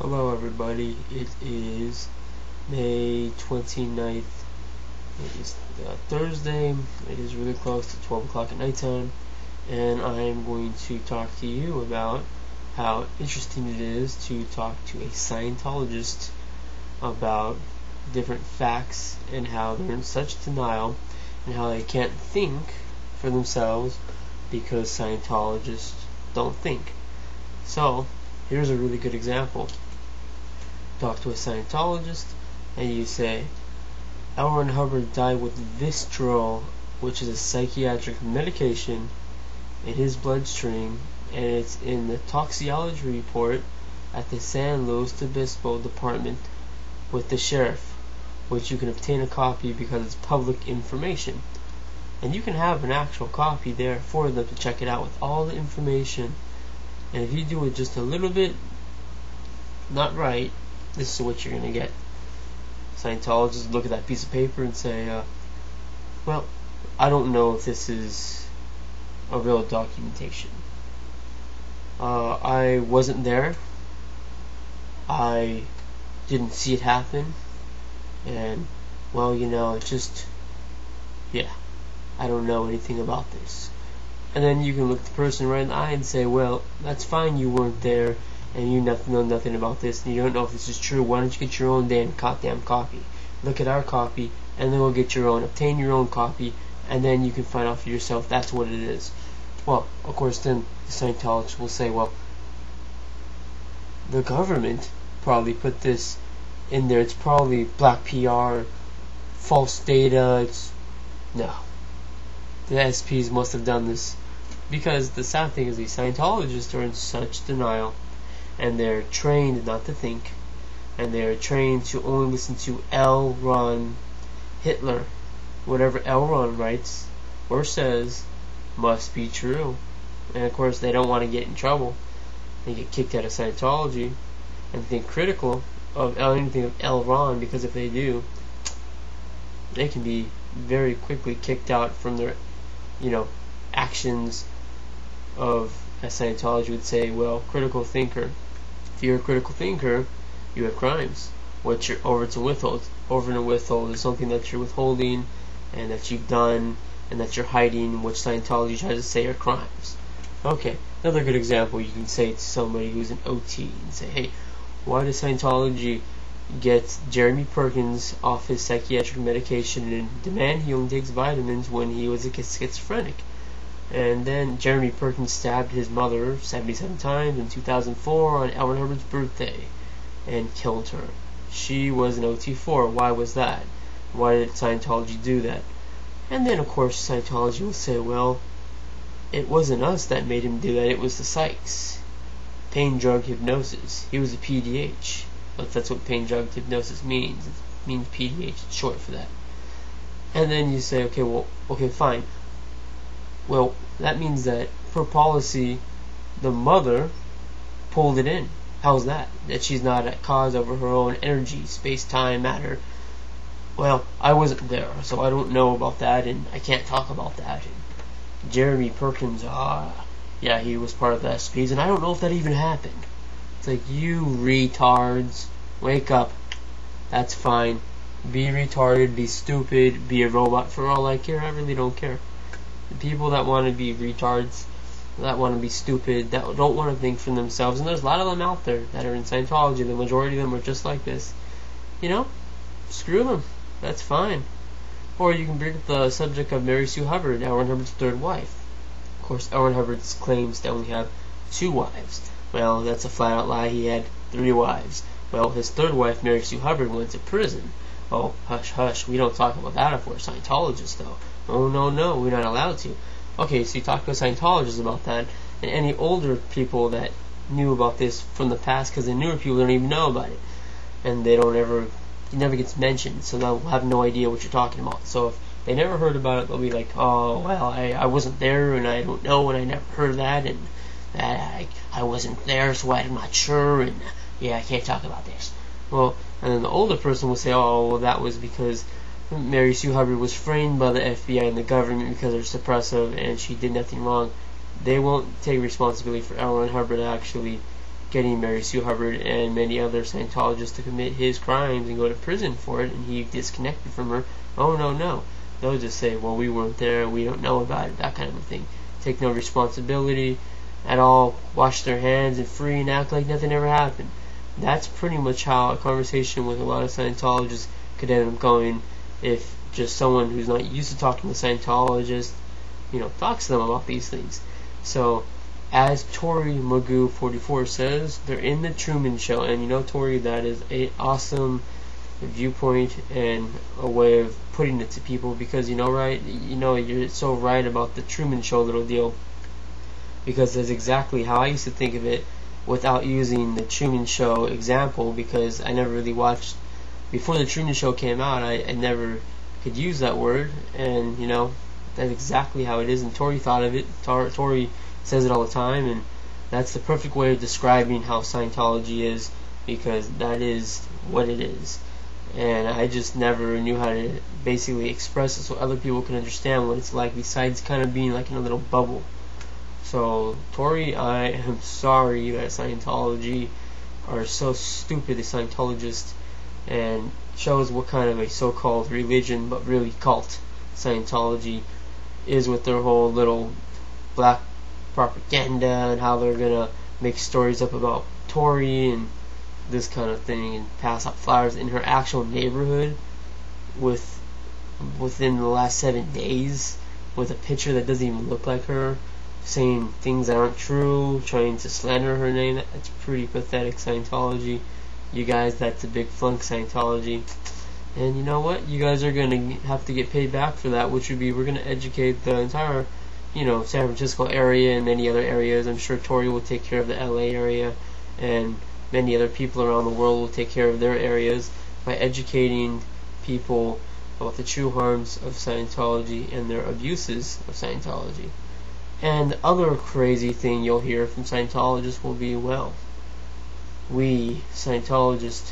Hello everybody, it is May 29th, it is Thursday, it is really close to 12 o'clock at nighttime, and I am going to talk to you about how interesting it is to talk to a Scientologist about different facts and how they're in such denial and how they can't think for themselves because Scientologists don't think. So, here's a really good example. Talk to a Scientologist and you say, L. Ron Hubbard died with Vistrol, which is a psychiatric medication, in his bloodstream, and it's in the toxicology report at the San Luis Obispo department with the sheriff, which you can obtain a copy because it's public information. And you can have an actual copy there for them to check it out with all the information. And if you do it just a little bit not right, this is what you're going to get. Scientologists look at that piece of paper and say, well, I don't know if this is a real documentation. I wasn't there. I didn't see it happen. And, well, you know, it's just, yeah, I don't know anything about this. And then you can look the person right in the eye and say, well, that's fine, you weren't there, and you know nothing about this, and you don't know if this is true. Why don't you get your own goddamn copy? Look at our copy, and then we'll get your own. Obtain your own copy, and then you can find out for yourself that's what it is. Well, of course, then the Scientologists will say, well, the government probably put this in there. It's probably black PR, false data. No. The SPs must have done this. Because the sad thing is these Scientologists are in such denial, and they're trained not to think, and they're trained to only listen to L. Ron Hitler. Whatever L. Ron writes or says must be true. And of course they don't want to get in trouble. They get kicked out of Scientology and think critical of anything of L. Ron, because if they do, they can be very quickly kicked out from their, actions of, as Scientology would say, well, critical thinker. If you're a critical thinker, you have crimes. What you're over and withhold is something that you're withholding and that you've done and that you're hiding, which Scientology tries to say are crimes. Okay, another good example, you can say to somebody who's an OT and say, hey, why does Scientology get Jeremy Perkins off his psychiatric medication and demand he only takes vitamins when he was a schizophrenic? And then Jeremy Perkins stabbed his mother 77 times in 2004 on L. Ron Hubbard's birthday and killed her. She was an OT4. Why was that? Why did Scientology do that? And then of course Scientology will say, well, it wasn't us that made him do that, it was the psychs. Pain drug hypnosis. He was a PDH. That's what pain drug hypnosis means. It means PDH, it's short for that. And then you say, okay, fine. Well, that means that per policy, the mother pulled it in. How's that? That she's not at cause over her own energy, space, time, matter. Well, I wasn't there, so I don't know about that, and I can't talk about that. And Jeremy Perkins, yeah, he was part of the SPs, and I don't know if that even happened. It's like, you retards, wake up. That's fine. Be retarded, be stupid, be a robot. For all I care, I really don't care. The people that want to be retards, that want to be stupid, that don't want to think for themselves, and there's a lot of them out there that are in Scientology, the majority of them are just like this. Screw them. That's fine. Or you can bring up the subject of Mary Sue Hubbard, L. Ron Hubbard's third wife. Of course, L. Ron Hubbard claims to only have 2 wives. Well, that's a flat-out lie. He had 3 wives. Well, his third wife, Mary Sue Hubbard, went to prison. Oh, hush, hush. We don't talk about that if we're Scientologists, though. Oh, no, we're not allowed to. Okay, so you talk to a Scientologist about that, and any older people that knew about this from the past, because the newer people don't even know about it, and it never gets mentioned, so they'll have no idea what you're talking about. So if they never heard about it, they'll be like, oh, well, I wasn't there, and I don't know, and I never heard of that, and I wasn't there, so I'm not sure, and yeah, I can't talk about this. Well, and then the older person will say, oh, well, that was because Mary Sue Hubbard was framed by the FBI and the government because they're suppressive and she did nothing wrong. They won't take responsibility for L. Ron Hubbard actually getting Mary Sue Hubbard and many other Scientologists to commit his crimes and go to prison for it, and he disconnected from her. Oh no. They'll just say, well, we weren't there, we don't know about it, that kind of a thing. Take no responsibility at all, wash their hands and free and act like nothing ever happened. That's pretty much how a conversation with a lot of Scientologists could end up going if just someone who's not used to talking to Scientologists, talks to them about these things. So, as Tori Magoo 44 says, they're in the Truman Show, and Tori, that is an awesome viewpoint and a way of putting it to people, because you're so right about the Truman Show little deal, because that's exactly how I used to think of it without using the Truman Show example, because I never really watched before the Truman Show came out. I never could use that word, and that's exactly how it is, and Tori thought of it. Tori says it all the time, and that's the perfect way of describing how Scientology is, because that is what it is. And I just never knew how to basically express it so other people can understand what it's like, besides kind of being like in a little bubble. So, Tori, I am sorry that Scientology are so stupid, the Scientologists, and shows what kind of a so-called religion, but really cult, Scientology is, with their whole little black propaganda and how they're gonna make stories up about Tori and this kind of thing, and pass out flowers in her actual neighborhood within the last 7 days with a picture that doesn't even look like her, saying things that aren't true, trying to slander her name. That's pretty pathetic, Scientology. You guys, that's a big flunk, Scientology. And you know what? You guys are going to have to get paid back for that, which would be, we're going to educate the entire, San Francisco area and many other areas. I'm sure Tori will take care of the LA area, and many other people around the world will take care of their areas by educating people about the true harms of Scientology and their abuses of Scientology. And the other crazy thing you'll hear from Scientologists will be, well, we Scientologists,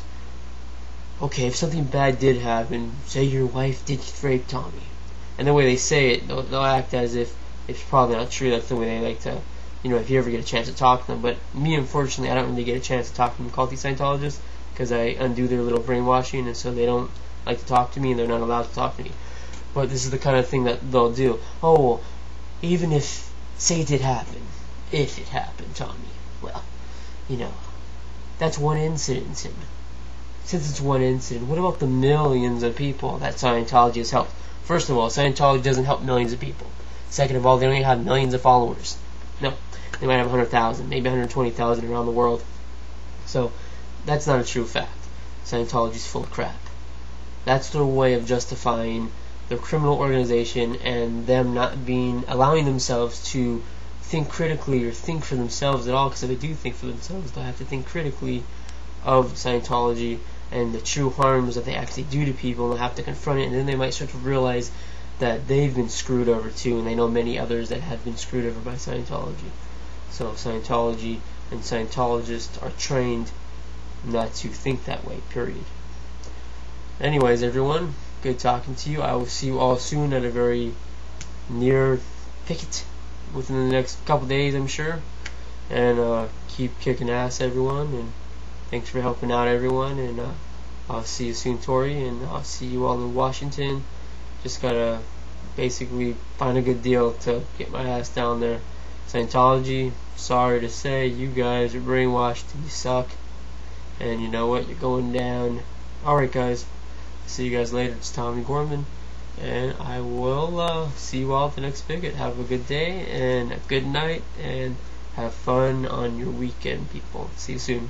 okay, if something bad did happen, say your wife did rape Tommy, and the way they say it, they'll act as if it's probably not true. That's the way they like to, if you ever get a chance to talk to them. But me, unfortunately, I don't really get a chance to talk to them culty Scientologists, because I undo their little brainwashing, and so they don't like to talk to me, and they're not allowed to talk to me. But this is the kind of thing that they'll do. Oh, well, even if, say it did happen, if it happened, Tommy, well, that's one incident, Tim. Since it's one incident, what about the millions of people that Scientology has helped? First of all, Scientology doesn't help millions of people. Second of all, they don't even have millions of followers. No, they might have 100,000, maybe 120,000 around the world. So, that's not a true fact. Scientology's full of crap. That's their way of justifying their criminal organization and them not allowing themselves to think critically or think for themselves at all, because if they do think for themselves, they'll have to think critically of Scientology and the true harms that they actually do to people, and they'll have to confront it, and then they might start to realize that they've been screwed over too, and they know many others that have been screwed over by Scientology. So Scientology and Scientologists are trained not to think that way, period. Anyways, everyone, good talking to you. I will see you all soon at a very near picket within the next couple days, I'm sure. And keep kicking ass, everyone, and thanks for helping out, everyone. And I'll see you soon, Tori, and I'll see you all in Washington. Just gotta basically find a good deal to get my ass down there. Scientology, sorry to say, you guys are brainwashed. You suck. And you know what? You're going down. Alright, guys. See you guys later. It's Tommy Gorman. And I will see you all at the next picket. Have a good day and a good night. And have fun on your weekend, people. See you soon.